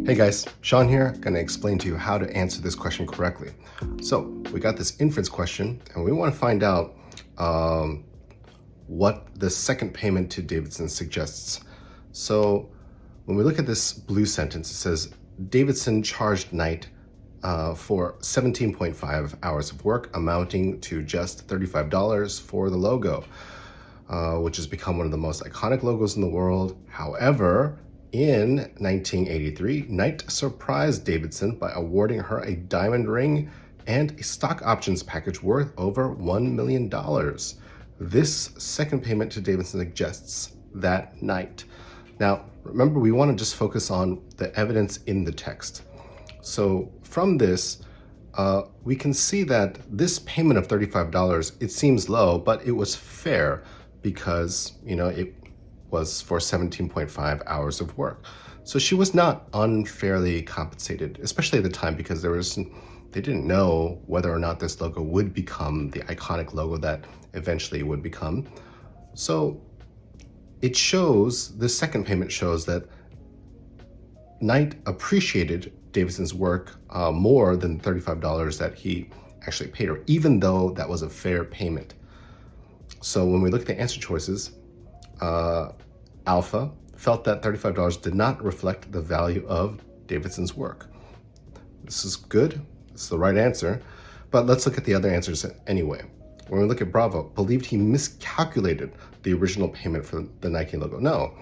Hey guys, Sean here, gonna explain to you how to answer this question correctly. So we got this inference question and we want to find out what the second payment to Davidson suggests. So when we look at this blue sentence, it says Davidson charged Knight for 17.5 hours of work, amounting to just $35 for the logo, which has become one of the most iconic logos in the world. However, in 1983, Knight surprised Davidson by awarding her a diamond ring and a stock options package worth over $1 million. This second payment to Davidson suggests that night. Now, remember, we want to just focus on the evidence in the text. So from this, we can see that this payment of $35, it seems low, but it was fair because, it was for 17.5 hours of work. So she was not unfairly compensated, especially at the time, because they didn't know whether or not this logo would become the iconic logo that eventually it would become. So it shows, the second payment shows that Knight appreciated Davidson's work more than $35 that he actually paid her, even though that was a fair payment. So when we look at the answer choices, Alpha felt that $35 did not reflect the value of Davidson's work. This is good, it's the right answer, but let's look at the other answers anyway. When we look at Bravo, believed he miscalculated the original payment for the Nike logo. No,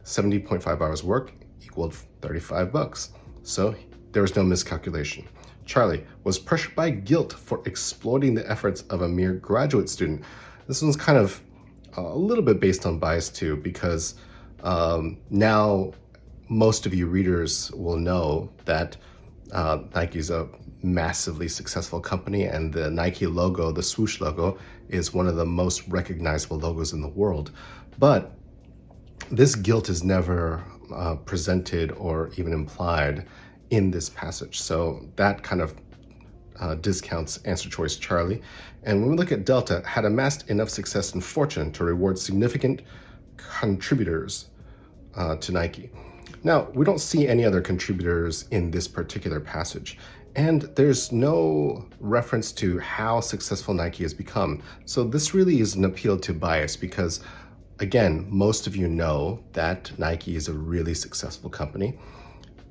70.5 hours work equaled $35. So there was no miscalculation. Charlie was pressured by guilt for exploiting the efforts of a mere graduate student. This one's kind of a little bit based on bias too, because now most of you readers will know that Nike's a massively successful company, and the Nike logo, the swoosh logo, is one of the most recognizable logos in the world. But this guilt is never presented or even implied in this passage. So that kind of discounts answer choice Charlie. And when we look at Delta, had amassed enough success and fortune to reward significant contributors to Nike. Now, we don't see any other contributors in this particular passage, and there's no reference to how successful Nike has become. So this really is an appeal to bias because, again, most of you know that Nike is a really successful company.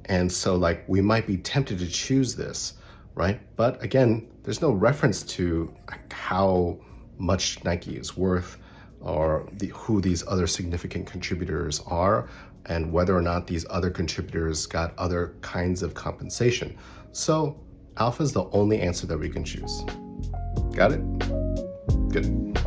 And so we might be tempted to choose this, right? But again, there's no reference to how much Nike is worth or who these other significant contributors are and whether or not these other contributors got other kinds of compensation. So Alpha is the only answer that we can choose. Got it? Good.